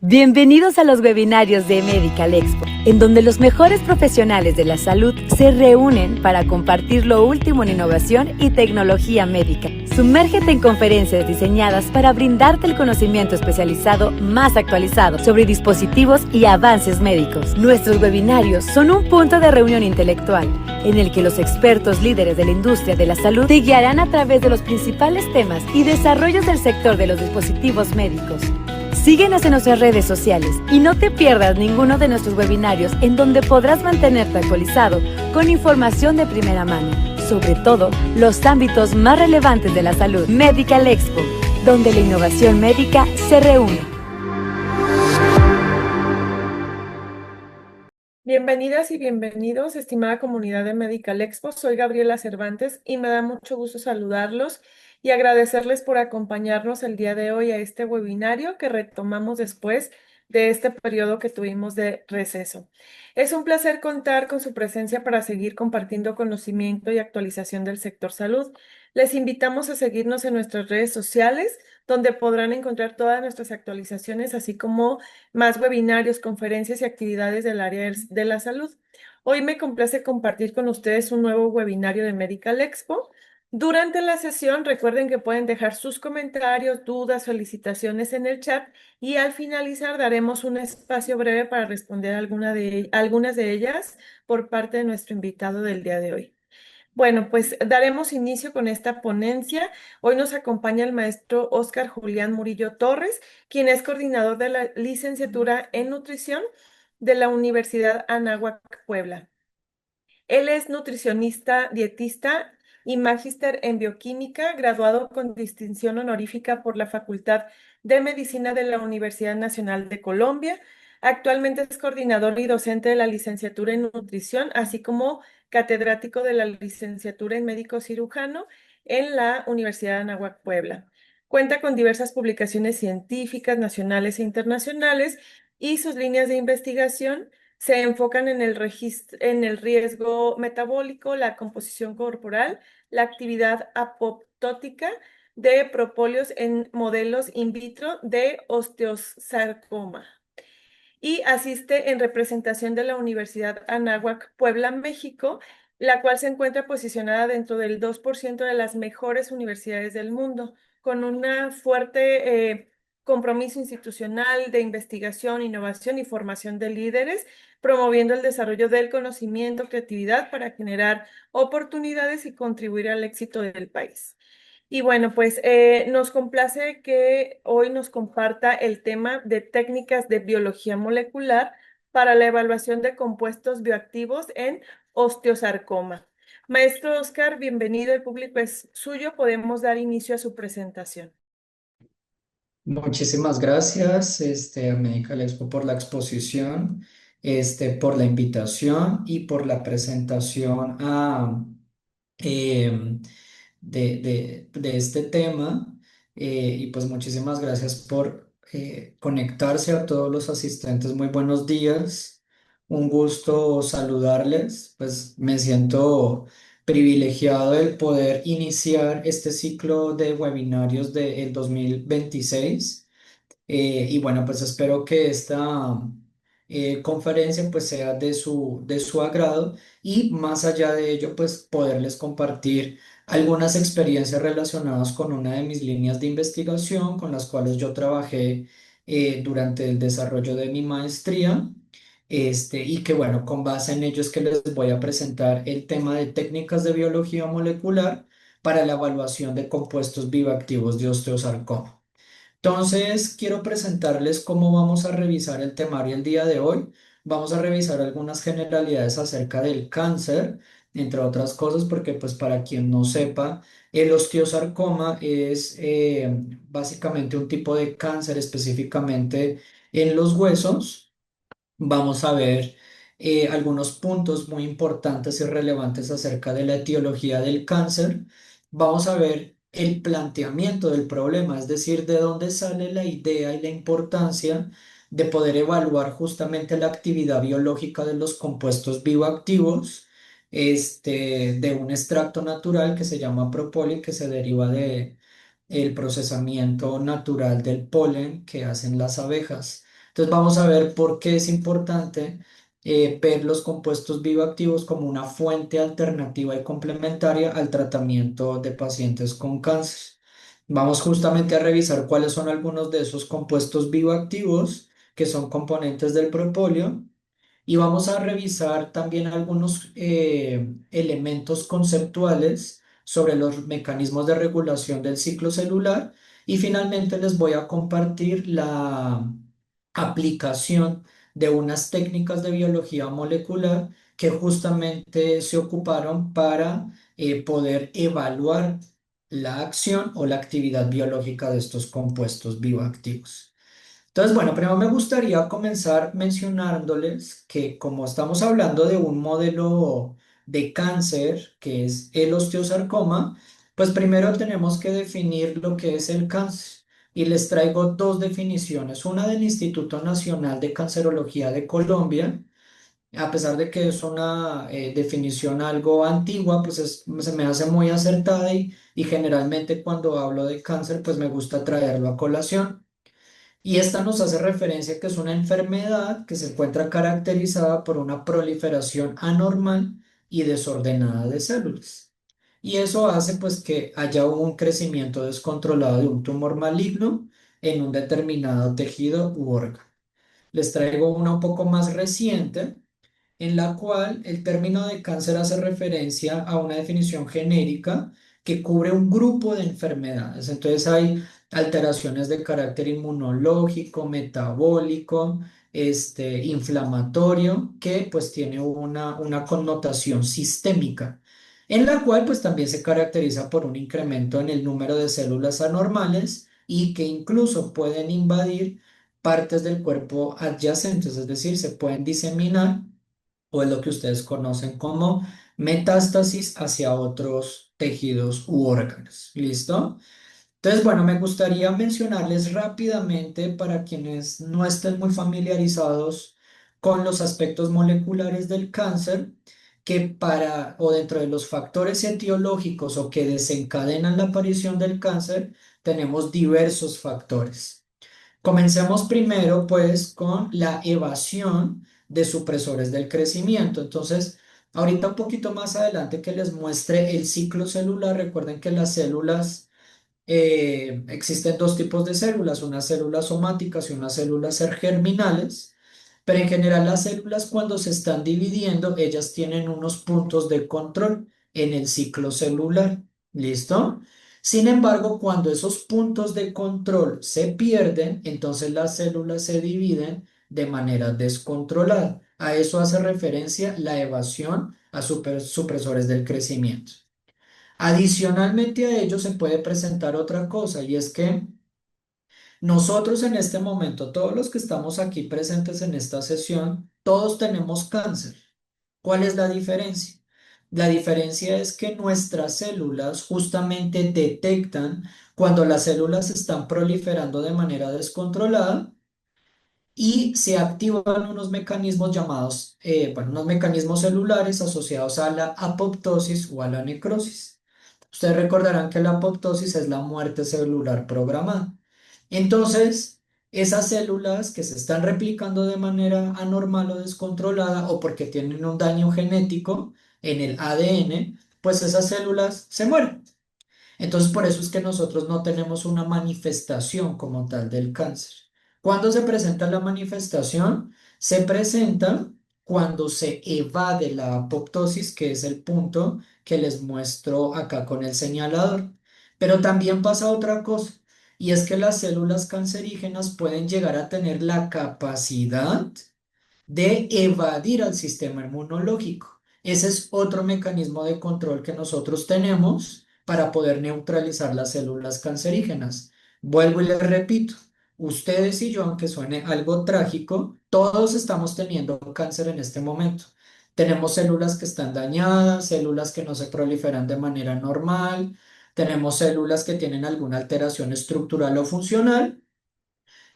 Bienvenidos a los webinarios de Medical Expo, en donde los mejores profesionales de la salud se reúnen para compartir lo último en innovación y tecnología médica. Sumérgete en conferencias diseñadas para brindarte el conocimiento especializado más actualizado sobre dispositivos y avances médicos. Nuestros webinarios son un punto de reunión intelectual, en el que los expertos líderes de la industria de la salud te guiarán a través de los principales temas y desarrollos del sector de los dispositivos médicos. Síguenos en nuestras redes sociales y no te pierdas ninguno de nuestros webinarios, en donde podrás mantenerte actualizado con información de primera mano, sobre todo los ámbitos más relevantes de la salud. Medical Expo, donde la innovación médica se reúne. Bienvenidas y bienvenidos, estimada comunidad de Medical Expo. Soy Gabriela Cervantes y me da mucho gusto saludarlos y agradecerles por acompañarnos el día de hoy a este webinario que retomamos después de este periodo que tuvimos de receso. Es un placer contar con su presencia para seguir compartiendo conocimiento y actualización del sector salud. Les invitamos a seguirnos en nuestras redes sociales, donde podrán encontrar todas nuestras actualizaciones, así como más webinarios, conferencias y actividades del área de la salud. Hoy me complace compartir con ustedes un nuevo webinario de Medical Expo. Durante la sesión, recuerden que pueden dejar sus comentarios, dudas, felicitaciones en el chat y al finalizar daremos un espacio breve para responder algunas de ellas por parte de nuestro invitado del día de hoy. Bueno, pues daremos inicio con esta ponencia. Hoy nos acompaña el maestro Óscar Julián Murillo Torres, quien es coordinador de la licenciatura en nutrición de la Universidad Anáhuac Puebla. Él es nutricionista, dietista y magíster en bioquímica, graduado con distinción honorífica por la Facultad de Medicina de la Universidad Nacional de Colombia. Actualmente es coordinador y docente de la licenciatura en nutrición, así como catedrático de la licenciatura en médico cirujano en la Universidad de Anáhuac Puebla. Cuenta con diversas publicaciones científicas nacionales e internacionales y sus líneas de investigación se enfocan en en el riesgo metabólico, la composición corporal, la actividad apoptótica de propóleos en modelos in vitro de osteosarcoma y asiste en representación de la Universidad Anáhuac Puebla, México, la cual se encuentra posicionada dentro del 2% de las mejores universidades del mundo, con una fuerte compromiso institucional de investigación, innovación y formación de líderes, promoviendo el desarrollo del conocimiento, creatividad para generar oportunidades y contribuir al éxito del país. Y bueno, pues nos complace que hoy nos comparta el tema de técnicas de biología molecular para la evaluación de compuestos bioactivos en osteosarcoma. Maestro Óscar, bienvenido, el público es suyo, podemos dar inicio a su presentación. Muchísimas gracias, a Medical Expo por la exposición, por la invitación y por la presentación em, de este tema. Y pues muchísimas gracias por conectarse a todos los asistentes. Muy buenos días, un gusto saludarles. Pues me siento privilegiado el poder iniciar este ciclo de webinarios del 2026. Y bueno, pues espero que esta conferencia pues sea de su agrado y más allá de ello pues poderles compartir algunas experiencias relacionadas con una de mis líneas de investigación con las cuales yo trabajé durante el desarrollo de mi maestría. Y que bueno, con base en ello es que les voy a presentar el tema de técnicas de biología molecular para la evaluación de compuestos bioactivos de osteosarcoma. Entonces, quiero presentarles cómo vamos a revisar el temario el día de hoy. Vamos a revisar algunas generalidades acerca del cáncer, entre otras cosas, porque pues para quien no sepa, el osteosarcoma es básicamente un tipo de cáncer específicamente en los huesos. Vamos a ver algunos puntos muy importantes y relevantes acerca de la etiología del cáncer. Vamos a ver el planteamiento del problema, es decir, de dónde sale la idea y la importancia de poder evaluar justamente la actividad biológica de los compuestos bioactivos, de un extracto natural que se llama propóleo, que se deriva de el procesamiento natural del polen que hacen las abejas. Entonces vamos a ver por qué es importante ver los compuestos bioactivos como una fuente alternativa y complementaria al tratamiento de pacientes con cáncer. Vamos justamente a revisar cuáles son algunos de esos compuestos bioactivos que son componentes del propóleo y vamos a revisar también algunos elementos conceptuales sobre los mecanismos de regulación del ciclo celular y finalmente les voy a compartir la aplicación de unas técnicas de biología molecular que justamente se ocuparon para poder evaluar la acción o la actividad biológica de estos compuestos bioactivos. Entonces, bueno, primero me gustaría comenzar mencionándoles que como estamos hablando de un modelo de cáncer que es el osteosarcoma, pues primero tenemos que definir lo que es el cáncer. Y les traigo dos definiciones, una del Instituto Nacional de Cancerología de Colombia, a pesar de que es una definición algo antigua, pues se me hace muy acertada y generalmente cuando hablo de cáncer, pues me gusta traerlo a colación. Y esta nos hace referencia a que es una enfermedad que se encuentra caracterizada por una proliferación anormal y desordenada de células. Y eso hace pues que haya un crecimiento descontrolado de un tumor maligno en un determinado tejido u órgano. Les traigo una un poco más reciente en la cual el término de cáncer hace referencia a una definición genérica que cubre un grupo de enfermedades. Entonces hay alteraciones de carácter inmunológico, metabólico, inflamatorio, que pues tiene una connotación sistémica, en la cual pues también se caracteriza por un incremento en el número de células anormales y que incluso pueden invadir partes del cuerpo adyacentes, es decir, se pueden diseminar o es lo que ustedes conocen como metástasis hacia otros tejidos u órganos. ¿Listo? Entonces, bueno, me gustaría mencionarles rápidamente para quienes no estén muy familiarizados con los aspectos moleculares del cáncer, que para o dentro de los factores etiológicos o que desencadenan la aparición del cáncer, tenemos diversos factores. Comencemos primero pues con la evasión de supresores del crecimiento. Entonces, ahorita un poquito más adelante que les muestre el ciclo celular, recuerden que las células, existen dos tipos de células, unas células somáticas y unas células germinales, pero en general las células cuando se están dividiendo, ellas tienen unos puntos de control en el ciclo celular. ¿Listo? Sin embargo, cuando esos puntos de control se pierden, entonces las células se dividen de manera descontrolada. A eso hace referencia la evasión a supresores del crecimiento. Adicionalmente a ello se puede presentar otra cosa y es que nosotros en este momento, todos los que estamos aquí presentes en esta sesión, todos tenemos cáncer. ¿Cuál es la diferencia? La diferencia es que nuestras células justamente detectan cuando las células están proliferando de manera descontrolada y se activan unos mecanismos llamados, bueno, unos mecanismos celulares asociados a la apoptosis o a la necrosis. Ustedes recordarán que la apoptosis es la muerte celular programada. Entonces, esas células que se están replicando de manera anormal o descontrolada o porque tienen un daño genético en el ADN, pues esas células se mueren. Entonces, por eso es que nosotros no tenemos una manifestación como tal del cáncer. ¿Cuándo se presenta la manifestación? Se presenta cuando se evade la apoptosis, que es el punto que les muestro acá con el señalador. Pero también pasa otra cosa, y es que las células cancerígenas pueden llegar a tener la capacidad de evadir al sistema inmunológico. Ese es otro mecanismo de control que nosotros tenemos para poder neutralizar las células cancerígenas. Vuelvo y les repito, ustedes y yo, aunque suene algo trágico, todos estamos teniendo cáncer en este momento. Tenemos células que están dañadas, células que no se proliferan de manera normal, tenemos células que tienen alguna alteración estructural o funcional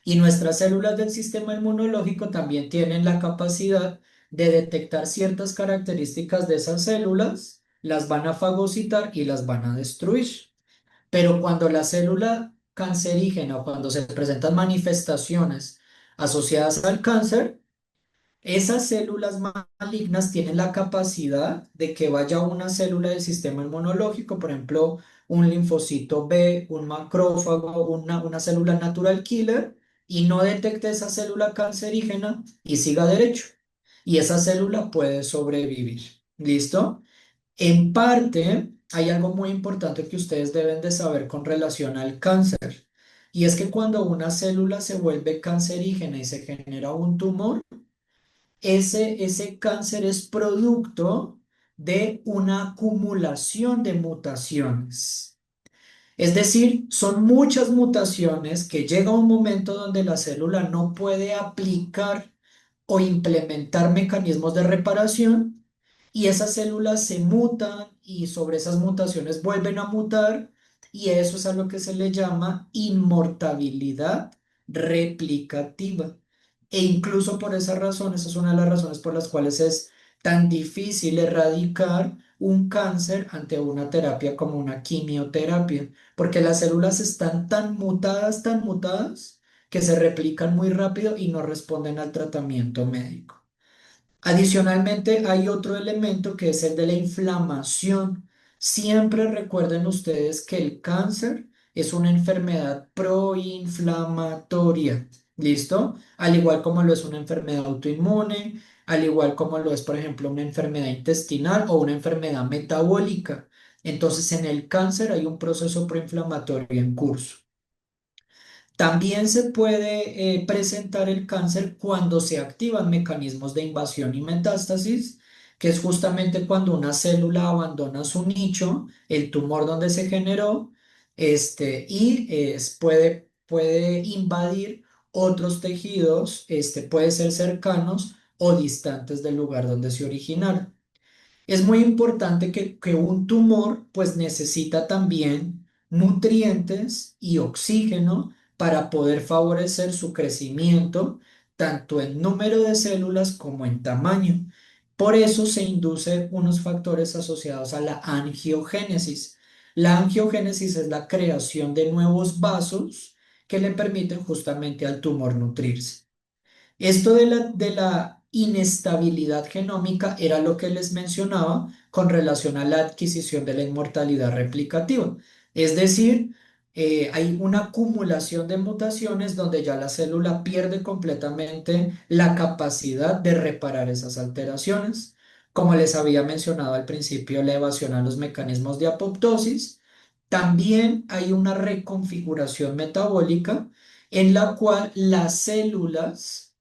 y nuestras células del sistema inmunológico también tienen la capacidad de detectar ciertas características de esas células, las van a fagocitar y las van a destruir. Pero cuando la célula cancerígena o cuando se presentan manifestaciones asociadas al cáncer, esas células malignas tienen la capacidad de que vaya una célula del sistema inmunológico, por ejemplo, un linfocito B, un macrófago, una célula natural killer, y no detecte esa célula cancerígena y siga derecho. Y esa célula puede sobrevivir. ¿Listo? En parte, hay algo muy importante que ustedes deben de saber con relación al cáncer. Y es que cuando una célula se vuelve cancerígena y se genera un tumor, ese cáncer es producto de una acumulación de mutaciones. Es decir, son muchas mutaciones que llega un momento donde la célula no puede aplicar o implementar mecanismos de reparación y esas células se mutan y sobre esas mutaciones vuelven a mutar y eso es a lo que se le llama inmortabilidad replicativa. E incluso por esa razón, esa es una de las razones por las cuales es tan difícil erradicar un cáncer ante una terapia como una quimioterapia, porque las células están tan mutadas, que se replican muy rápido y no responden al tratamiento médico. Adicionalmente, hay otro elemento que es el de la inflamación. Siempre recuerden ustedes que el cáncer es una enfermedad proinflamatoria, ¿listo? Al igual como lo es una enfermedad autoinmune, al igual como lo es, por ejemplo, una enfermedad intestinal o una enfermedad metabólica. Entonces, en el cáncer hay un proceso proinflamatorio en curso. También se puede presentar el cáncer cuando se activan mecanismos de invasión y metástasis, que es justamente cuando una célula abandona su nicho, el tumor donde se generó, puede invadir otros tejidos, puede ser cercanos o distantes del lugar donde se originaron. Es muy importante que un tumor pues necesita también nutrientes y oxígeno para poder favorecer su crecimiento, tanto en número de células como en tamaño. Por eso se inducen unos factores asociados a la angiogénesis. La angiogénesis es la creación de nuevos vasos que le permiten justamente al tumor nutrirse. Esto de la inestabilidad genómica era lo que les mencionaba con relación a la adquisición de la inmortalidad replicativa. Es decir, hay una acumulación de mutaciones donde ya la célula pierde completamente la capacidad de reparar esas alteraciones. Como les había mencionado al principio, la evasión a los mecanismos de apoptosis. También hay una reconfiguración metabólica en la cual las células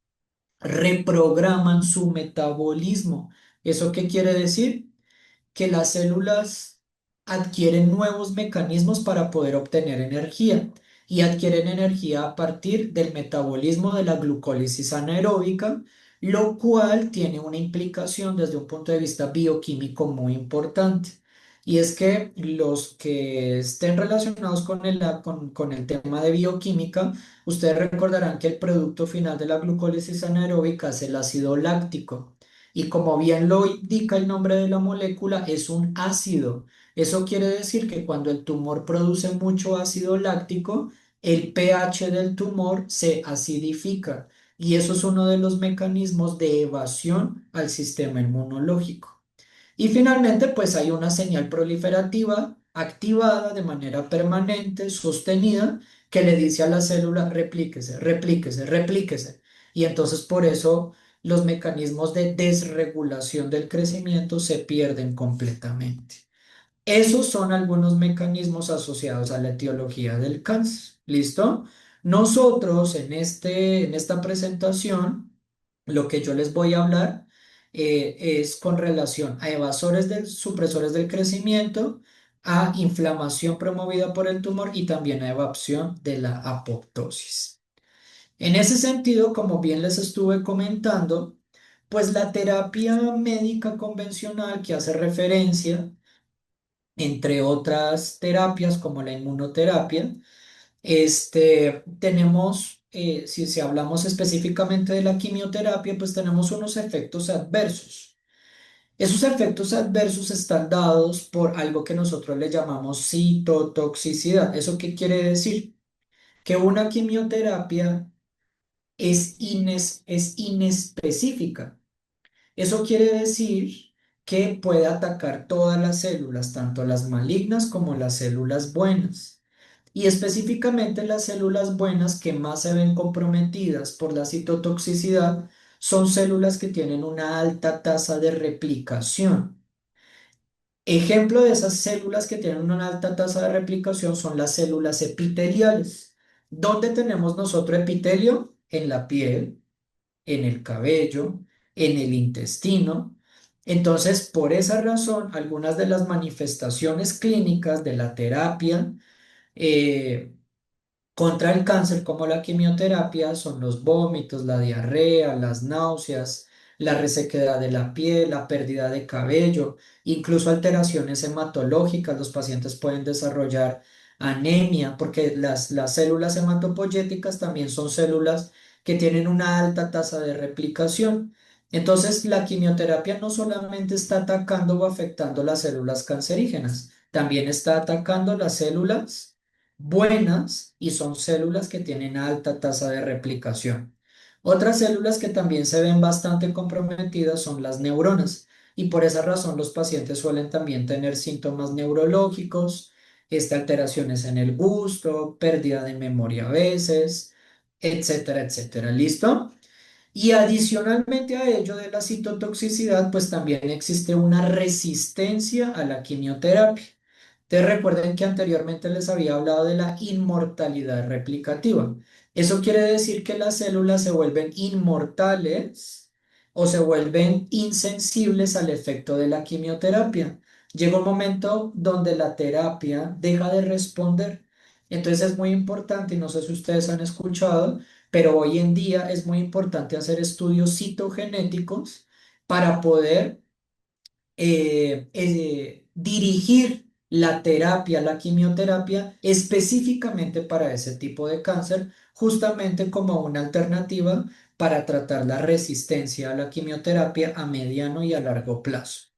reprograman su metabolismo. ¿Eso qué quiere decir? Que las células adquieren nuevos mecanismos para poder obtener energía y adquieren energía a partir del metabolismo de la glucólisis anaeróbica, lo cual tiene una implicación desde un punto de vista bioquímico muy importante. Y es que los que estén relacionados con el tema de bioquímica, ustedes recordarán que el producto final de la glucólisis anaeróbica es el ácido láctico. Y como bien lo indica el nombre de la molécula, es un ácido. Eso quiere decir que cuando el tumor produce mucho ácido láctico, el pH del tumor se acidifica. Y eso es uno de los mecanismos de evasión al sistema inmunológico. Y finalmente, pues hay una señal proliferativa activada de manera permanente, sostenida, que le dice a la célula, replíquese, replíquese, replíquese. Y entonces por eso los mecanismos de desregulación del crecimiento se pierden completamente. Esos son algunos mecanismos asociados a la etiología del cáncer. ¿Listo? Nosotros en esta presentación, lo que yo les voy a hablar es con relación a supresores del crecimiento, a inflamación promovida por el tumor y también a evapción de la apoptosis. En ese sentido, como bien les estuve comentando, pues la terapia médica convencional que hace referencia, entre otras terapias como la inmunoterapia, tenemos, si hablamos específicamente de la quimioterapia, pues tenemos unos efectos adversos. Esos efectos adversos están dados por algo que nosotros le llamamos citotoxicidad. ¿Eso qué quiere decir? Que una quimioterapia es inespecífica. Eso quiere decir que puede atacar todas las células, tanto las malignas como las células buenas. Y específicamente las células buenas que más se ven comprometidas por la citotoxicidad son células que tienen una alta tasa de replicación. Ejemplo de esas células que tienen una alta tasa de replicación son las células epiteliales. ¿Dónde tenemos nosotros epitelio? En la piel, en el cabello, en el intestino. Entonces, por esa razón, algunas de las manifestaciones clínicas de la terapia eh, contra el cáncer, como la quimioterapia, son los vómitos, la diarrea, las náuseas, la resequedad de la piel, la pérdida de cabello, incluso alteraciones hematológicas. Los pacientes pueden desarrollar anemia porque las células hematopoyéticas también son células que tienen una alta tasa de replicación. Entonces, la quimioterapia no solamente está atacando o afectando las células cancerígenas, también está atacando las células buenas y son células que tienen alta tasa de replicación. Otras células que también se ven bastante comprometidas son las neuronas y por esa razón los pacientes suelen también tener síntomas neurológicos, alteraciones en el gusto, pérdida de memoria a veces, etcétera, etcétera. ¿Listo? Y adicionalmente a ello de la citotoxicidad, pues también existe una resistencia a la quimioterapia. Te recuerden que anteriormente les había hablado de la inmortalidad replicativa. Eso quiere decir que las células se vuelven inmortales o se vuelven insensibles al efecto de la quimioterapia. Llega un momento donde la terapia deja de responder. Entonces es muy importante, y no sé si ustedes han escuchado, pero hoy en día es muy importante hacer estudios citogenéticos para poder dirigir la terapia, la quimioterapia, específicamente para ese tipo de cáncer, justamente como una alternativa para tratar la resistencia a la quimioterapia a mediano y a largo plazo.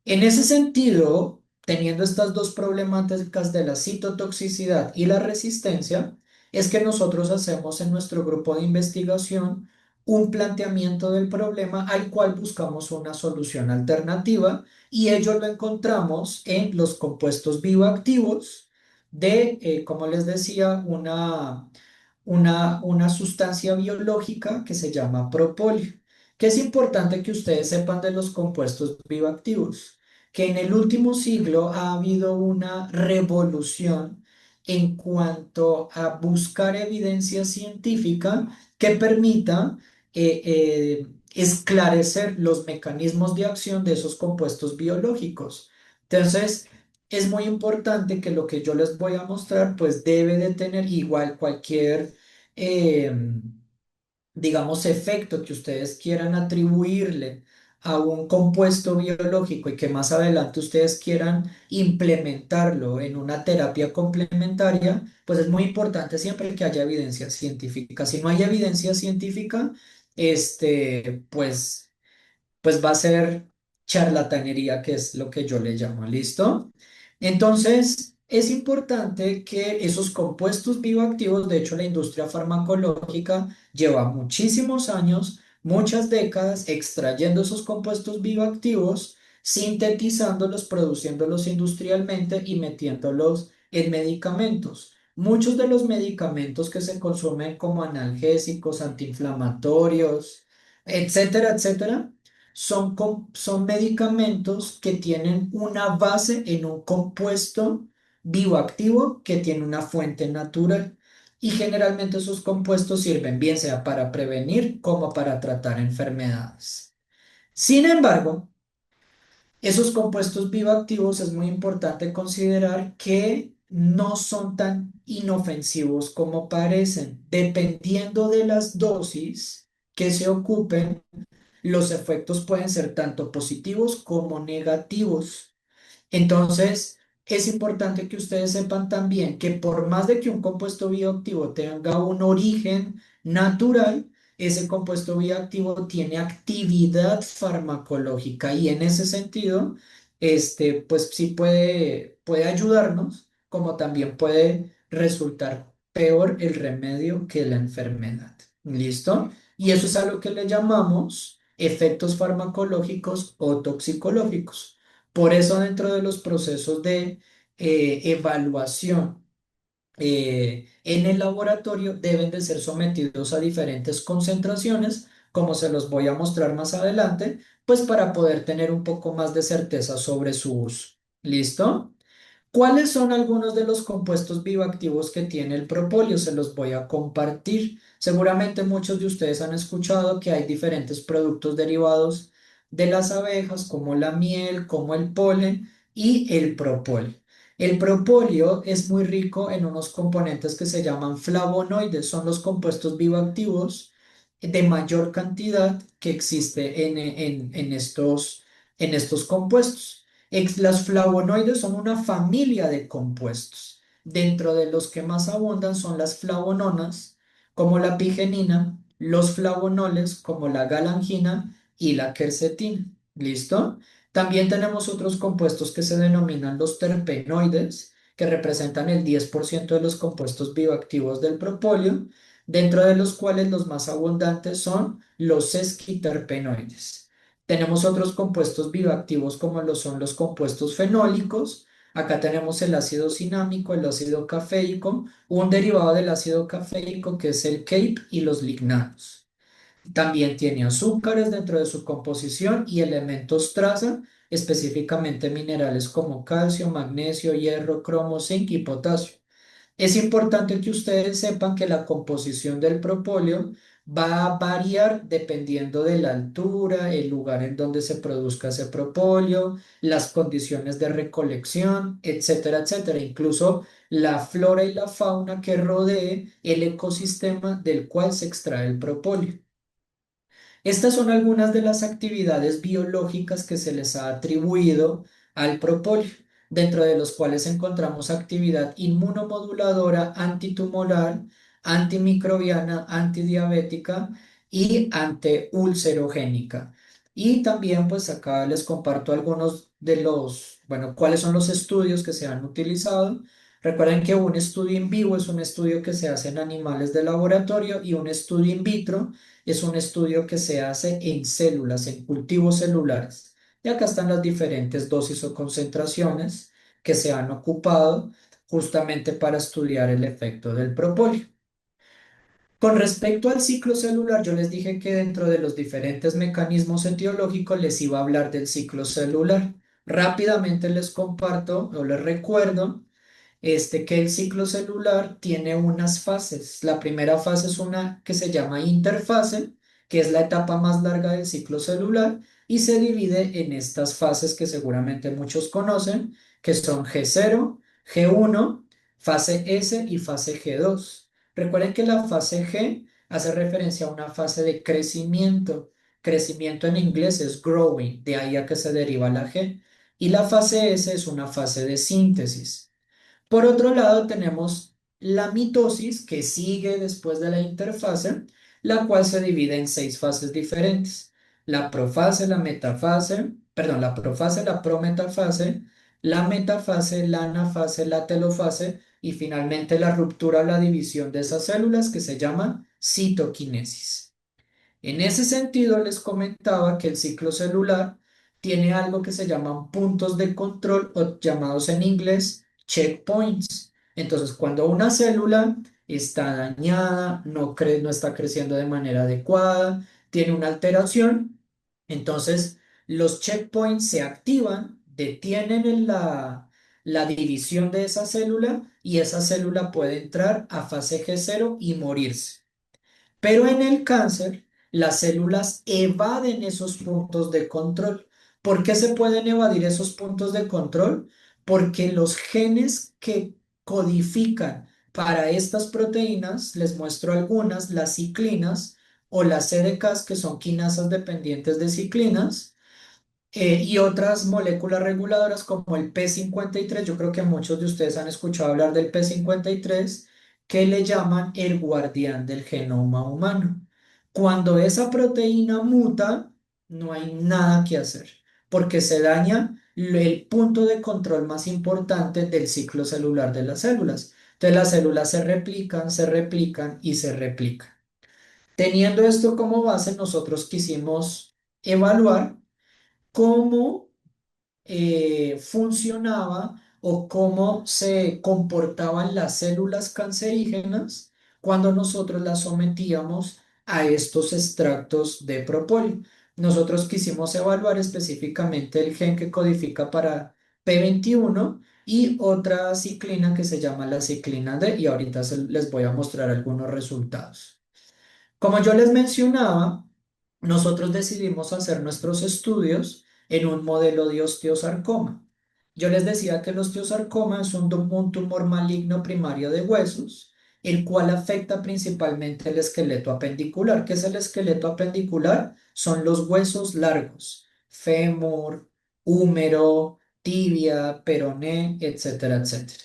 En ese sentido, teniendo estas dos problemáticas de la citotoxicidad y la resistencia, es que nosotros hacemos en nuestro grupo de investigación un planteamiento del problema al cual buscamos una solución alternativa y ello lo encontramos en los compuestos bioactivos de, como les decía, una sustancia biológica que se llama propóleo, que es importante que ustedes sepan de los compuestos bioactivos, que en el último siglo ha habido una revolución en cuanto a buscar evidencia científica que permita esclarecer los mecanismos de acción de esos compuestos biológicos. Entonces, es muy importante que lo que yo les voy a mostrar, pues debe de tener igual cualquier eh, digamos, efecto que ustedes quieran atribuirle a un compuesto biológico y que más adelante ustedes quieran implementarlo en una terapia complementaria, pues es muy importante siempre que haya evidencia científica. Si no hay evidencia científica, pues va a ser charlatanería, que es lo que yo le llamo, ¿listo? Entonces, es importante que esos compuestos bioactivos, de hecho, la industria farmacológica lleva muchísimos años, muchas décadas, extrayendo esos compuestos bioactivos, sintetizándolos, produciéndolos industrialmente y metiéndolos en medicamentos. Muchos de los medicamentos que se consumen como analgésicos, antiinflamatorios, etcétera, etcétera, son medicamentos que tienen una base en un compuesto bioactivo que tiene una fuente natural. Y generalmente esos compuestos sirven bien sea para prevenir como para tratar enfermedades. Sin embargo, esos compuestos bioactivos es muy importante considerar que no son tan inofensivos como parecen. Dependiendo de las dosis que se ocupen, los efectos pueden ser tanto positivos como negativos. Entonces, es importante que ustedes sepan también que por más de que un compuesto bioactivo tenga un origen natural, ese compuesto bioactivo tiene actividad farmacológica y en ese sentido, pues sí puede ayudarnos, como también puede resultar peor el remedio que la enfermedad. ¿Listo? Y eso es a lo que le llamamos efectos farmacológicos o toxicológicos. Por eso dentro de los procesos de evaluación en el laboratorio deben de ser sometidos a diferentes concentraciones, como se los voy a mostrar más adelante, pues para poder tener un poco más de certeza sobre su uso. ¿Listo? ¿Cuáles son algunos de los compuestos bioactivos que tiene el propóleo? Se los voy a compartir. Seguramente muchos de ustedes han escuchado que hay diferentes productos derivados de las abejas, como la miel, como el polen y el propóleo. El propóleo es muy rico en unos componentes que se llaman flavonoides, son los compuestos bioactivos de mayor cantidad que existe en estos compuestos. Las flavonoides son una familia de compuestos. Dentro de los que más abundan son las flavononas, como la pigenina, los flavonoles, como la galangina y la quercetina. ¿Listo? También tenemos otros compuestos que se denominan los terpenoides, que representan el 10% de los compuestos bioactivos del propóleo, dentro de los cuales los más abundantes son los sesquiterpenoides. Tenemos otros compuestos bioactivos como lo son los compuestos fenólicos. Acá tenemos el ácido cinámico, el ácido caféico, un derivado del ácido caféico que es el CAPE y los lignanos. También tiene azúcares dentro de su composición y elementos traza, específicamente minerales como calcio, magnesio, hierro, cromo, zinc y potasio. Es importante que ustedes sepan que la composición del propóleo va a variar dependiendo de la altura, el lugar en donde se produzca ese propóleo, las condiciones de recolección, etcétera, etcétera. Incluso la flora y la fauna que rodee el ecosistema del cual se extrae el propóleo. Estas son algunas de las actividades biológicas que se les ha atribuido al propóleo, dentro de los cuales encontramos actividad inmunomoduladora, antitumoral, antimicrobiana, antidiabética y antiulcerogénica. Y también pues acá les comparto algunos de bueno, cuáles son los estudios que se han utilizado. Recuerden que un estudio in vivo es un estudio que se hace en animales de laboratorio y un estudio in vitro es un estudio que se hace en células, en cultivos celulares. Y acá están las diferentes dosis o concentraciones que se han ocupado justamente para estudiar el efecto del propóleo. Con respecto al ciclo celular, yo les dije que dentro de los diferentes mecanismos etiológicos les iba a hablar del ciclo celular. Rápidamente les comparto o les recuerdo que el ciclo celular tiene unas fases. La primera fase es una que se llama interfase, que es la etapa más larga del ciclo celular y se divide en estas fases que seguramente muchos conocen, que son G0, G1, fase S y fase G2. Recuerden que la fase G hace referencia a una fase de crecimiento. Crecimiento en inglés es growing, de ahí a que se deriva la G. Y la fase S es una fase de síntesis. Por otro lado, tenemos la mitosis que sigue después de la interfase, la cual se divide en 6 fases diferentes. La profase, la metafase, perdón, la profase, la prometafase, la metafase, la anafase, la telofase y finalmente la ruptura o la división de esas células que se llama citoquinesis. En ese sentido, les comentaba que el ciclo celular tiene algo que se llaman puntos de control o llamados en inglés checkpoints. Entonces, cuando una célula está dañada, no está creciendo de manera adecuada, tiene una alteración, entonces los checkpoints se activan, detienen la división de esa célula y esa célula puede entrar a fase G0 y morirse. Pero en el cáncer, las células evaden esos puntos de control. ¿Por qué se pueden evadir esos puntos de control? Porque los genes que codifican para estas proteínas, les muestro algunas, las ciclinas o las CDKs, que son quinasas dependientes de ciclinas, y otras moléculas reguladoras como el P53. Yo creo que muchos de ustedes han escuchado hablar del P53, que le llaman el guardián del genoma humano. Cuando esa proteína muta, no hay nada que hacer, porque se daña el punto de control más importante del ciclo celular de las células. Entonces las células se replican y se replican. Teniendo esto como base, nosotros quisimos evaluar cómo funcionaba o cómo se comportaban las células cancerígenas cuando nosotros las sometíamos a estos extractos de propóleo. Nosotros quisimos evaluar específicamente el gen que codifica para P21 y otra ciclina que se llama la ciclina D, y ahorita les voy a mostrar algunos resultados. Como yo les mencionaba, nosotros decidimos hacer nuestros estudios en un modelo de osteosarcoma. Yo les decía que el osteosarcoma es un tumor maligno primario de huesos, el cual afecta principalmente el esqueleto apendicular. ¿Qué es el esqueleto apendicular? Son los huesos largos, fémur, húmero, tibia, peroné, etcétera, etcétera.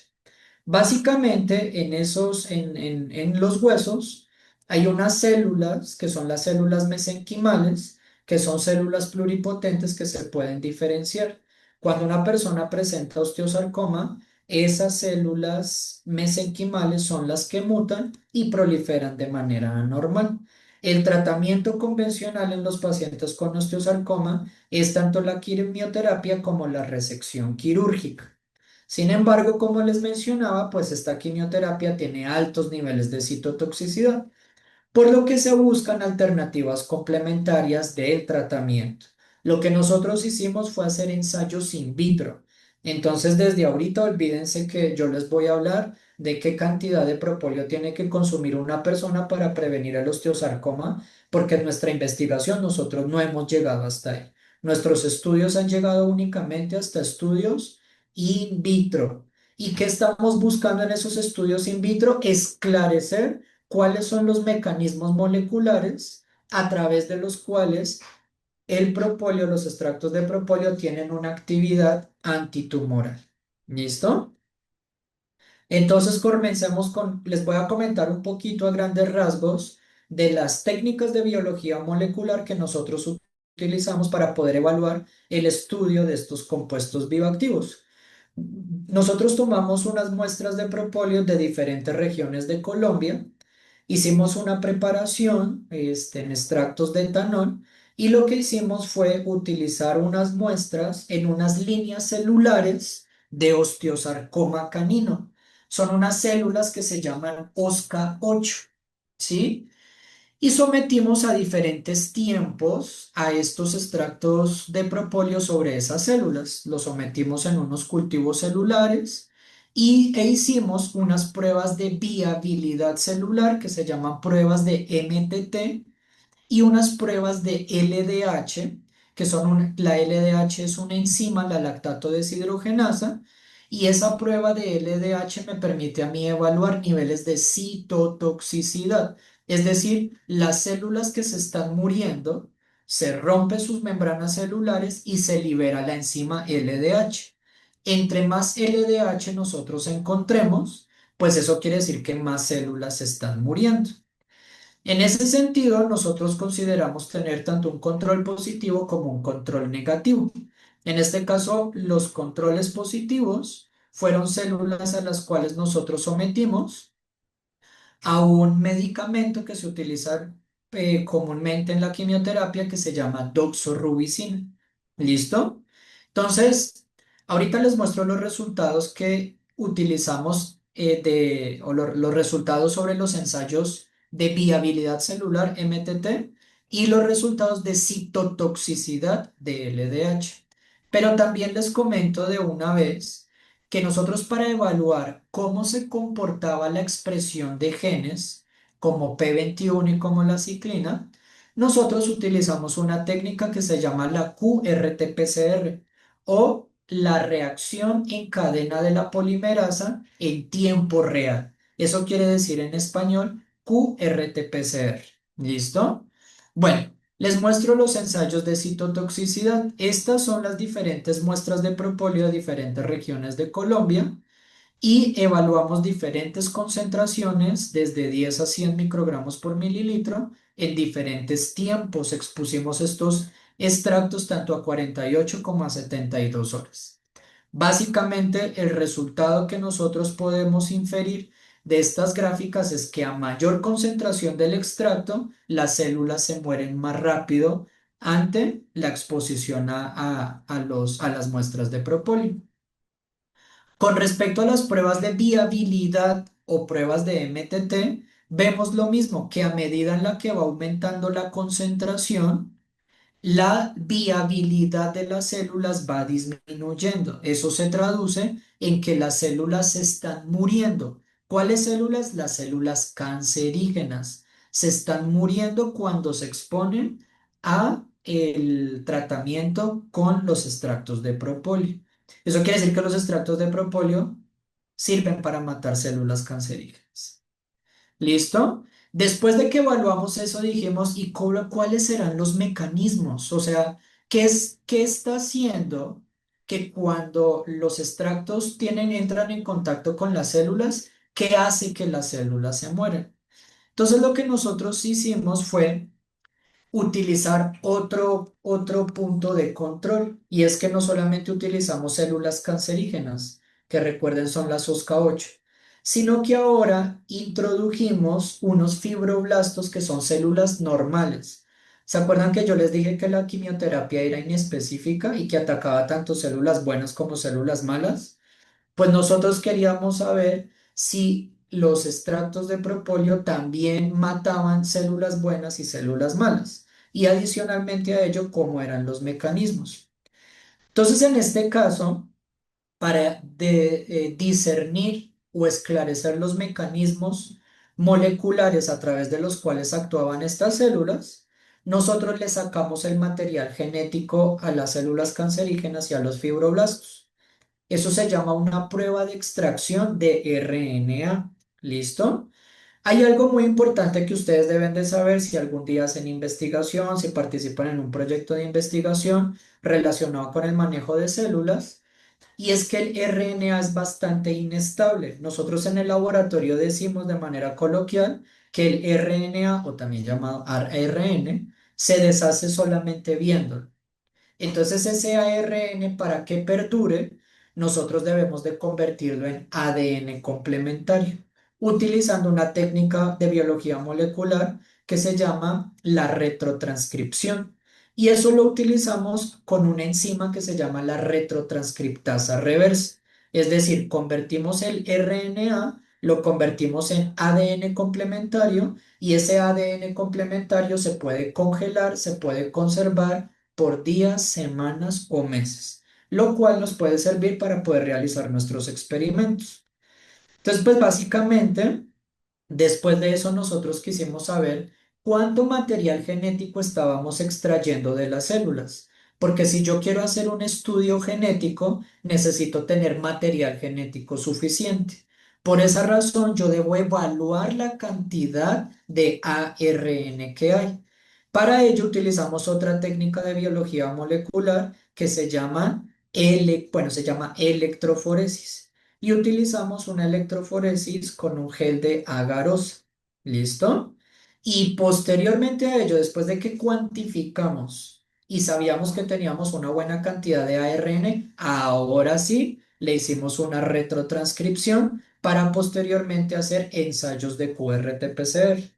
Básicamente, en los huesos hay unas células que son las células mesenquimales, que son células pluripotentes que se pueden diferenciar. Cuando una persona presenta osteosarcoma, esas células mesenquimales son las que mutan y proliferan de manera anormal. El tratamiento convencional en los pacientes con osteosarcoma es tanto la quimioterapia como la resección quirúrgica. Sin embargo, como les mencionaba, pues esta quimioterapia tiene altos niveles de citotoxicidad, por lo que se buscan alternativas complementarias del tratamiento. Lo que nosotros hicimos fue hacer ensayos in vitro. Entonces, desde ahorita olvídense que yo les voy a hablar de qué cantidad de propóleo tiene que consumir una persona para prevenir el osteosarcoma, porque en nuestra investigación nosotros no hemos llegado hasta ahí. Nuestros estudios han llegado únicamente hasta estudios in vitro. ¿Y qué estamos buscando en esos estudios in vitro? Esclarecer cuáles son los mecanismos moleculares a través de los cuales el propóleo, los extractos de propóleo tienen una actividad antitumoral. ¿Listo? Entonces, comencemos les voy a comentar un poquito a grandes rasgos de las técnicas de biología molecular que nosotros utilizamos para poder evaluar el estudio de estos compuestos bioactivos. Nosotros tomamos unas muestras de propóleo de diferentes regiones de Colombia. Hicimos una preparación en extractos de etanol, y lo que hicimos fue utilizar unas muestras en unas líneas celulares de osteosarcoma canino. Son unas células que se llaman OSCA8, ¿sí? Y sometimos a diferentes tiempos a estos extractos de propóleo sobre esas células. Los sometimos en unos cultivos celulares e hicimos unas pruebas de viabilidad celular que se llaman pruebas de MTT y unas pruebas de LDH, que la LDH es una enzima, la lactato deshidrogenasa, y esa prueba de LDH me permite a mí evaluar niveles de citotoxicidad, es decir, las células que se están muriendo, se rompen sus membranas celulares y se libera la enzima LDH. Entre más LDH nosotros encontremos, pues eso quiere decir que más células se están muriendo. En ese sentido, nosotros consideramos tener tanto un control positivo como un control negativo. En este caso, los controles positivos fueron células a las cuales nosotros sometimos a un medicamento que se utiliza comúnmente en la quimioterapia que se llama doxorubicina. ¿Listo? Entonces, ahorita les muestro los resultados que utilizamos los resultados sobre los ensayos de viabilidad celular MTT y los resultados de citotoxicidad de LDH. Pero también les comento de una vez que nosotros, para evaluar cómo se comportaba la expresión de genes como P21 y como la ciclina, nosotros utilizamos una técnica que se llama la QRT-PCR o la reacción en cadena de la polimerasa en tiempo real. Eso quiere decir en español QRT-PCR. ¿Listo? Bueno, les muestro los ensayos de citotoxicidad. Estas son las diferentes muestras de propóleo de diferentes regiones de Colombia y evaluamos diferentes concentraciones desde 10 a 100 microgramos por mililitro en diferentes tiempos. Expusimos estos extractos tanto a 48 como a 72 horas. Básicamente, el resultado que nosotros podemos inferir de estas gráficas es que a mayor concentración del extracto, las células se mueren más rápido ante la exposición a las muestras de propóleo. Con respecto a las pruebas de viabilidad o pruebas de MTT, vemos lo mismo, que a medida en la que va aumentando la concentración, la viabilidad de las células va disminuyendo. Eso se traduce en que las células se están muriendo. ¿Cuáles células? Las células cancerígenas. Se están muriendo cuando se exponen a el tratamiento con los extractos de propóleo. Eso quiere decir que los extractos de propóleo sirven para matar células cancerígenas. ¿Listo? Después de que evaluamos eso, dijimos, ¿y cuáles serán los mecanismos? O sea, ¿qué está haciendo que cuando los extractos entran en contacto con las células, qué hace que las células se mueran? Entonces, lo que nosotros hicimos fue utilizar otro punto de control, y es que no solamente utilizamos células cancerígenas, que recuerden son las OSCA8, sino que ahora introdujimos unos fibroblastos que son células normales. ¿Se acuerdan que yo les dije que la quimioterapia era inespecífica y que atacaba tanto células buenas como células malas? Pues nosotros queríamos saber si los extractos de propóleo también mataban células buenas y células malas, y adicionalmente a ello, cómo eran los mecanismos. Entonces, en este caso, para discernir o esclarecer los mecanismos moleculares a través de los cuales actuaban estas células, nosotros le sacamos el material genético a las células cancerígenas y a los fibroblastos. Eso se llama una prueba de extracción de RNA. ¿Listo? Hay algo muy importante que ustedes deben de saber si algún día hacen investigación, si participan en un proyecto de investigación relacionado con el manejo de células, y es que el RNA es bastante inestable. Nosotros en el laboratorio decimos de manera coloquial que el RNA, o también llamado ARN, se deshace solamente viéndolo. Entonces ese ARN, para que perdure, nosotros debemos de convertirlo en ADN complementario, utilizando una técnica de biología molecular que se llama la retrotranscripción. Y eso lo utilizamos con una enzima que se llama la retrotranscriptasa reversa. Es decir, convertimos el RNA, lo convertimos en ADN complementario, y ese ADN complementario se puede congelar, se puede conservar por días, semanas o meses, lo cual nos puede servir para poder realizar nuestros experimentos. Entonces, pues básicamente, después de eso nosotros quisimos saber cuánto material genético estábamos extrayendo de las células, porque si yo quiero hacer un estudio genético, necesito tener material genético suficiente. Por esa razón, yo debo evaluar la cantidad de ARN que hay. Para ello utilizamos otra técnica de biología molecular que se llama electroforesis, y utilizamos una electroforesis con un gel de agarosa. ¿Listo? Y posteriormente a ello, después de que cuantificamos y sabíamos que teníamos una buena cantidad de ARN, ahora sí le hicimos una retrotranscripción para posteriormente hacer ensayos de QRT-PCR.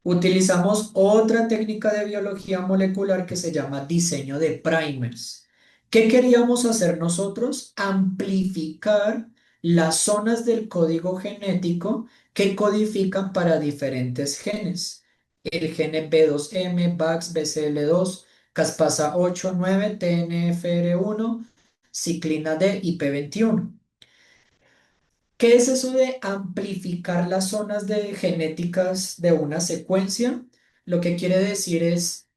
Utilizamos otra técnica de biología molecular que se llama diseño de primers. ¿Qué queríamos hacer nosotros? Amplificar las zonas del código genético que codifican para diferentes genes. El gene B2M, VAX, BCL2, caspasa 8, 9, TNFR1, ciclina D y P21. ¿Qué es eso de amplificar las zonas de genéticas de una secuencia? Lo que quiere decir es,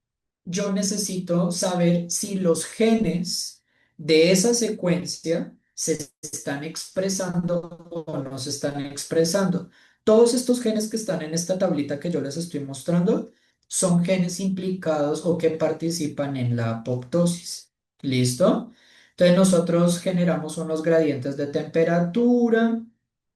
yo necesito saber si los genes de esa secuencia se están expresando o no se están expresando. Todos estos genes que están en esta tablita que yo les estoy mostrando son genes implicados o que participan en la apoptosis. ¿Listo? Entonces nosotros generamos unos gradientes de temperatura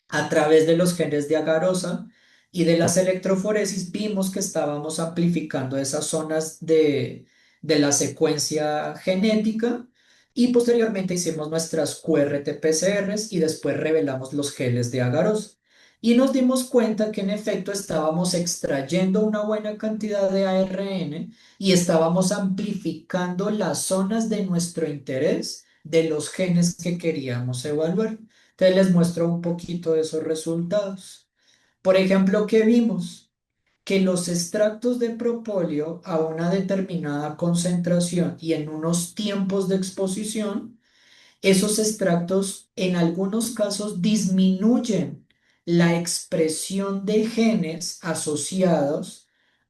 a través de los genes de agarosa, y de las electroforesis vimos que estábamos amplificando esas zonas de la secuencia genética, y posteriormente hicimos nuestras QRT-PCRs y después revelamos los genes de agarosa. y nos dimos cuenta que en efecto estábamos extrayendo una buena cantidad de ARN y estábamos amplificando las zonas de nuestro interés de los genes que queríamos evaluar. Entonces les muestro un poquito de esos resultados. Por ejemplo, ¿qué vimos? Que los extractos de propóleo a una determinada concentración y en unos tiempos de exposición, esos extractos en algunos casos disminuyen la expresión de genes asociados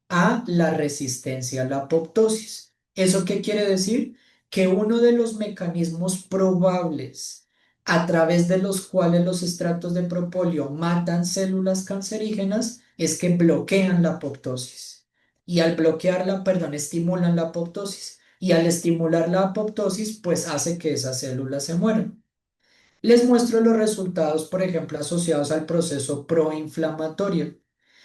a la resistencia a la apoptosis. ¿Eso qué quiere decir? Que uno de los mecanismos probables a través de los cuales los extractos de propóleo matan células cancerígenas es que bloquean la apoptosis. Y al bloquearla, perdón, estimulan la apoptosis. Y al estimular la apoptosis, pues hace que esas células se mueran. Les muestro los resultados, por ejemplo, asociados al proceso proinflamatorio.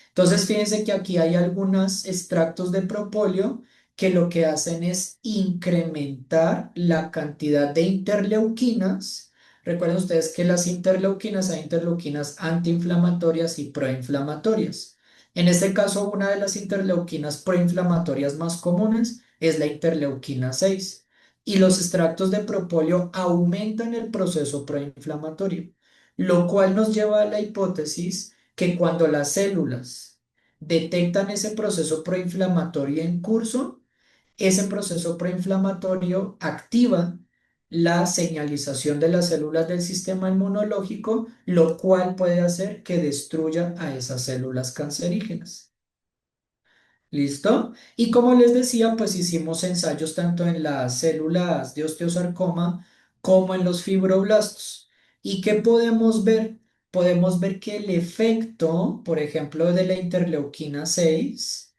Entonces, fíjense que aquí hay algunos extractos de propóleo que lo que hacen es incrementar la cantidad de interleuquinas. Recuerden ustedes que las interleuquinas hay interleuquinas antiinflamatorias y proinflamatorias. En este caso, una de las interleuquinas proinflamatorias más comunes es la interleuquina 6 y los extractos de propóleo aumentan el proceso proinflamatorio, lo cual nos lleva a la hipótesis que cuando las células detectan ese proceso proinflamatorio en curso, ese proceso proinflamatorio activa la señalización de las células del sistema inmunológico, lo cual puede hacer que destruya a esas células cancerígenas. ¿Listo? Y como les decía, pues hicimos ensayos tanto en las células de osteosarcoma como en los fibroblastos. ¿Y qué podemos ver? Podemos ver que el efecto, por ejemplo, de la interleuquina 6,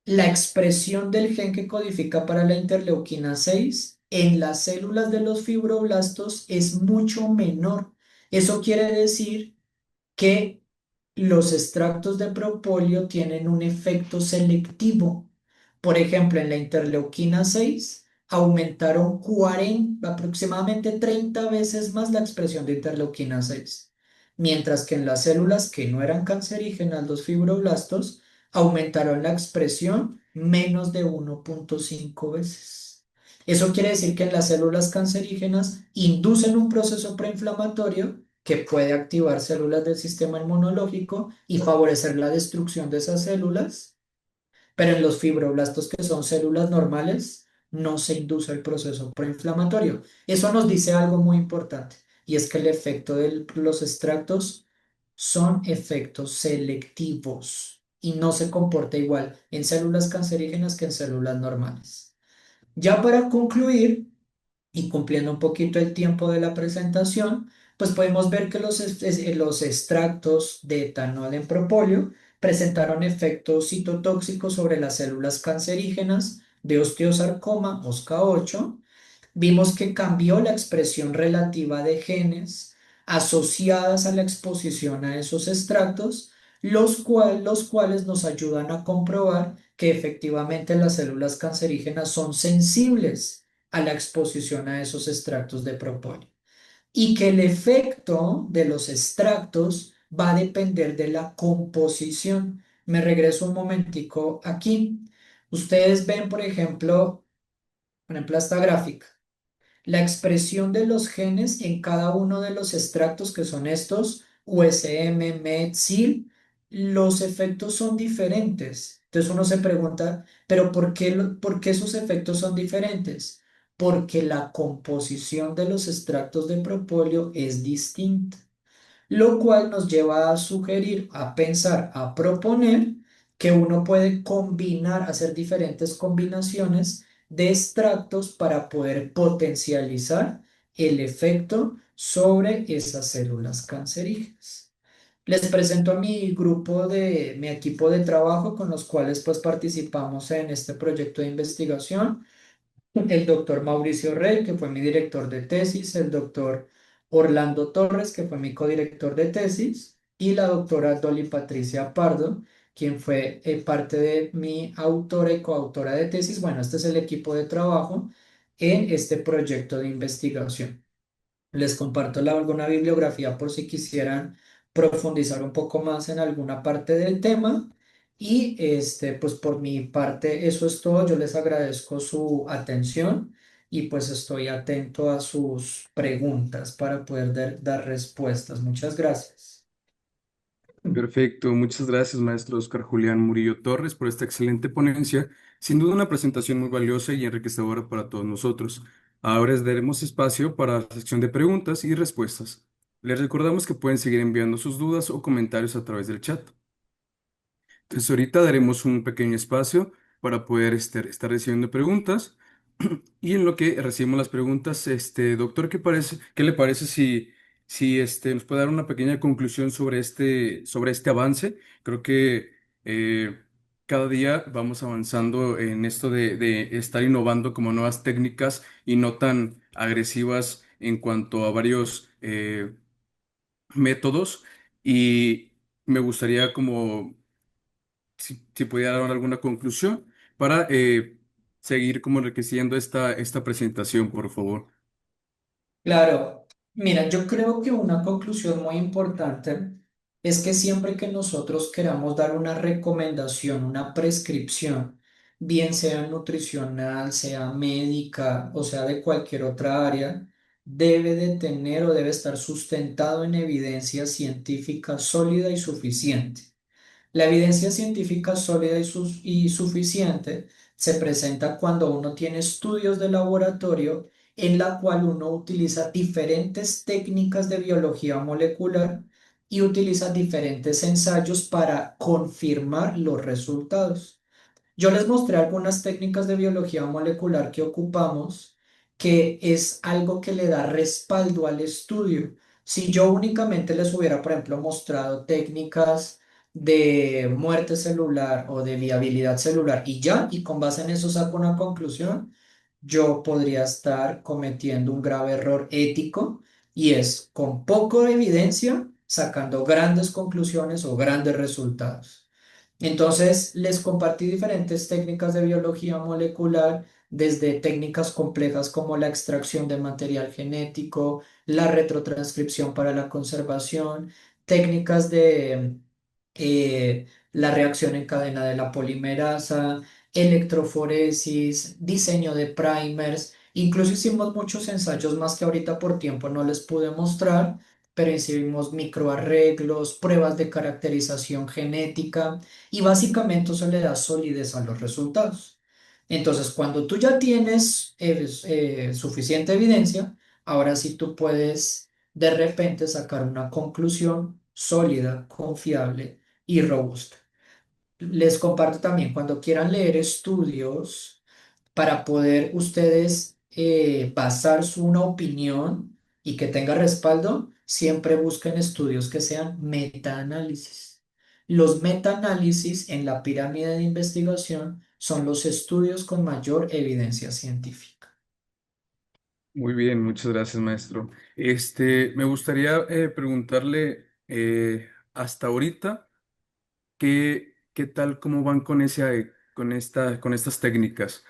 la expresión del gen que codifica para la interleuquina 6 en las células de los fibroblastos es mucho menor. Eso quiere decir que los extractos de propóleo tienen un efecto selectivo. Por ejemplo, en la interleuquina 6 aumentaron 40, aproximadamente 30 veces más la expresión de interleuquina 6, mientras que en las células que no eran cancerígenas, los fibroblastos, aumentaron la expresión menos de 1,5 veces. Eso quiere decir que en las células cancerígenas inducen un proceso preinflamatorio que puede activar células del sistema inmunológico y favorecer la destrucción de esas células, pero en los fibroblastos, que son células normales, no se induce el proceso proinflamatorio. Eso nos dice algo muy importante, y es que el efecto de los extractos son efectos selectivos y no se comporta igual en células cancerígenas que en células normales. Ya para concluir, y cumpliendo un poquito el tiempo de la presentación, pues podemos ver que los extractos de etanol en propóleo presentaron efectos citotóxicos sobre las células cancerígenas de osteosarcoma, OSCA8. Vimos que cambió la expresión relativa de genes asociadas a la exposición a esos extractos, los cuales nos ayudan a comprobar que efectivamente las células cancerígenas son sensibles a la exposición a esos extractos de propóleo y que el efecto de los extractos va a depender de la composición. Me regreso un momentico aquí. Ustedes ven, por ejemplo, esta gráfica, la expresión de los genes en cada uno de los extractos que son estos, USM, MET, SIL, los efectos son diferentes. Entonces uno se pregunta, ¿pero por qué esos efectos son diferentes? Porque la composición de los extractos de propóleo es distinta, lo cual nos lleva a sugerir, a pensar, a proponer que uno puede combinar, hacer diferentes combinaciones de extractos para poder potencializar el efecto sobre esas células cancerígenas. Les presento a mi equipo de trabajo con los cuales pues participamos en este proyecto de investigación: el doctor Mauricio Rey, que fue mi director de tesis, el doctor Orlando Torres, que fue mi codirector de tesis, y la doctora Dolly Patricia Pardo, quien fue parte de mi autora y coautora de tesis. Bueno, este es el equipo de trabajo en este proyecto de investigación. Les comparto alguna bibliografía por si quisieran profundizar un poco más en alguna parte del tema. Y pues por mi parte eso es todo. Yo les agradezco su atención y pues estoy atento a sus preguntas para poder dar respuestas. Muchas gracias. Perfecto, muchas gracias, maestro Oscar Julián Murillo Torres, por esta excelente ponencia. Sin duda una presentación muy valiosa y enriquecedora para todos nosotros. Ahora les daremos espacio para la sección de preguntas y respuestas. Les recordamos que pueden seguir enviando sus dudas o comentarios a través del chat. Entonces ahorita daremos un pequeño espacio para poder estar recibiendo preguntas. Y en lo que recibimos las preguntas, doctor, qué le parece si nos puede dar una pequeña conclusión sobre este avance? Creo que cada día vamos avanzando en esto de estar innovando como nuevas técnicas y no tan agresivas en cuanto a varios métodos. Y me gustaría como si pudiera dar alguna conclusión para seguir como enriqueciendo esta presentación, por favor. Claro, mira, yo creo que una conclusión muy importante es que siempre que nosotros queramos dar una recomendación, una prescripción, bien sea nutricional, sea médica o sea de cualquier otra área, debe de tener o debe estar sustentado en evidencia científica sólida y suficiente. La evidencia científica sólida y suficiente se presenta cuando uno tiene estudios de laboratorio en la cual uno utiliza diferentes técnicas de biología molecular y utiliza diferentes ensayos para confirmar los resultados. Yo les mostré algunas técnicas de biología molecular que ocupamos, que es algo que le da respaldo al estudio. Si yo únicamente les hubiera, por ejemplo, mostrado técnicas de muerte celular o de viabilidad celular y ya, y con base en eso saco una conclusión, yo podría estar cometiendo un grave error ético y es con poco evidencia sacando grandes conclusiones o grandes resultados. Entonces, les compartí diferentes técnicas de biología molecular, desde técnicas complejas como la extracción de material genético, la retrotranscripción para la conservación, técnicas de la reacción en cadena de la polimerasa, electroforesis, diseño de primers. Incluso hicimos muchos ensayos más que ahorita por tiempo no les pude mostrar, pero hicimos microarreglos, pruebas de caracterización genética y básicamente eso le da solidez a los resultados. Entonces, cuando tú ya tienes suficiente evidencia, ahora sí tú puedes de repente sacar una conclusión sólida, confiable y robusta. Les comparto también, cuando quieran leer estudios para poder ustedes basar una opinión y que tenga respaldo, siempre busquen estudios que sean metaanálisis. Los metaanálisis en la pirámide de investigación son los estudios con mayor evidencia científica. Muy bien, muchas gracias, maestro. Me gustaría preguntarle hasta ahorita qué tal, cómo van con con estas técnicas.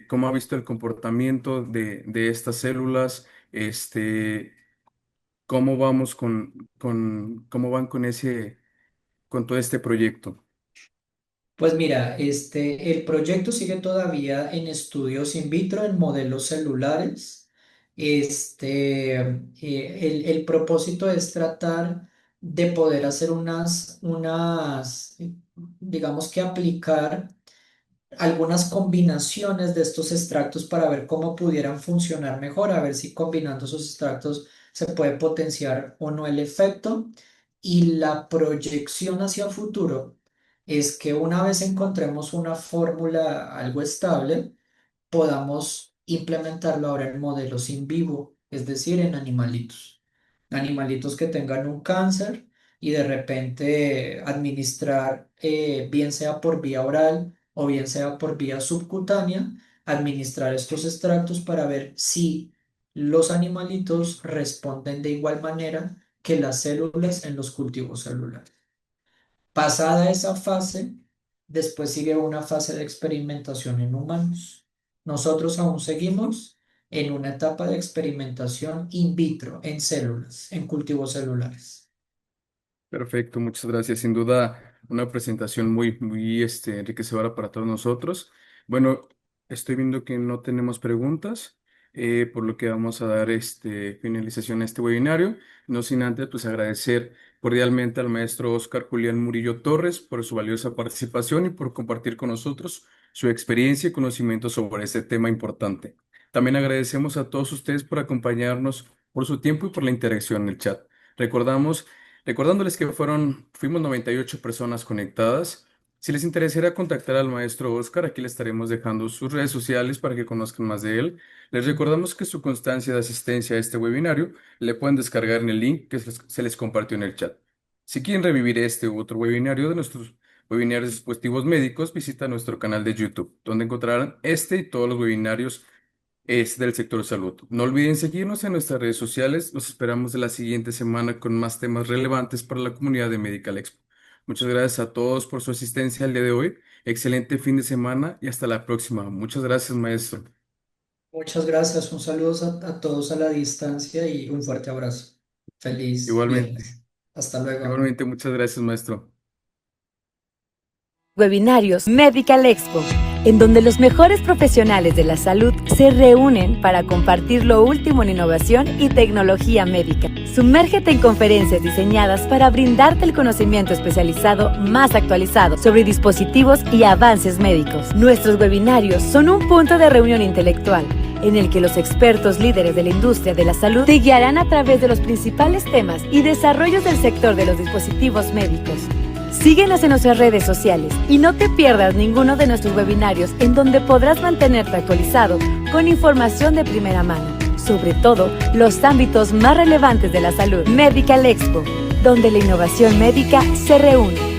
¿Cómo ha visto el comportamiento de estas células? ¿Cómo vamos cómo van con todo este proyecto? Pues mira, el proyecto sigue todavía en estudios in vitro, en modelos celulares. El propósito es tratar de poder hacer digamos que aplicar algunas combinaciones de estos extractos para ver cómo pudieran funcionar mejor, a ver si combinando esos extractos se puede potenciar o no el efecto. Y la proyección hacia futuro es que una vez encontremos una fórmula algo estable, podamos implementarlo ahora en modelos in vivo, es decir, en animalitos. Animalitos que tengan un cáncer y de repente administrar, bien sea por vía oral o bien sea por vía subcutánea, administrar estos extractos para ver si los animalitos responden de igual manera que las células en los cultivos celulares. Pasada esa fase, después sigue una fase de experimentación en humanos. Nosotros aún seguimos en una etapa de experimentación in vitro, en células, en cultivos celulares. Perfecto, muchas gracias. Sin duda, una presentación muy enriquecedora para todos nosotros. Bueno, estoy viendo que no tenemos preguntas, por lo que vamos a dar finalización a este webinario. No sin antes, pues agradecer cordialmente al maestro Oscar Julián Murillo Torres por su valiosa participación y por compartir con nosotros su experiencia y conocimiento sobre este tema importante. También agradecemos a todos ustedes por acompañarnos, por su tiempo y por la interacción en el chat. Recordamos Recordándoles que fuimos 98 personas conectadas. Si les interesara contactar al maestro Oscar, aquí les estaremos dejando sus redes sociales para que conozcan más de él. Les recordamos que su constancia de asistencia a este webinario le pueden descargar en el link que se les compartió en el chat. Si quieren revivir este u otro webinario de nuestros webinarios de dispositivos médicos, visita nuestro canal de YouTube, donde encontrarán este y todos los webinarios del sector salud. No olviden seguirnos en nuestras redes sociales. Los esperamos de la siguiente semana con más temas relevantes para la comunidad de Medical Expo. Muchas gracias a todos por su asistencia el día de hoy. Excelente fin de semana y hasta la próxima. Muchas gracias, maestro. Muchas gracias, un saludo a todos a la distancia y un fuerte abrazo. Feliz Igualmente, viernes. Hasta luego. igualmente, muchas gracias, maestro. Webinarios Medical Expo, en donde los mejores profesionales de la salud se reúnen para compartir lo último en innovación y tecnología médica. Sumérgete en conferencias diseñadas para brindarte el conocimiento especializado más actualizado sobre dispositivos y avances médicos. Nuestros webinarios son un punto de reunión intelectual en el que los expertos líderes de la industria de la salud te guiarán a través de los principales temas y desarrollos del sector de los dispositivos médicos. Síguenos en nuestras redes sociales y no te pierdas ninguno de nuestros webinarios en donde podrás mantenerte actualizado con información de primera mano, sobre todo los ámbitos más relevantes de la salud. Medical Expo, donde la innovación médica se reúne.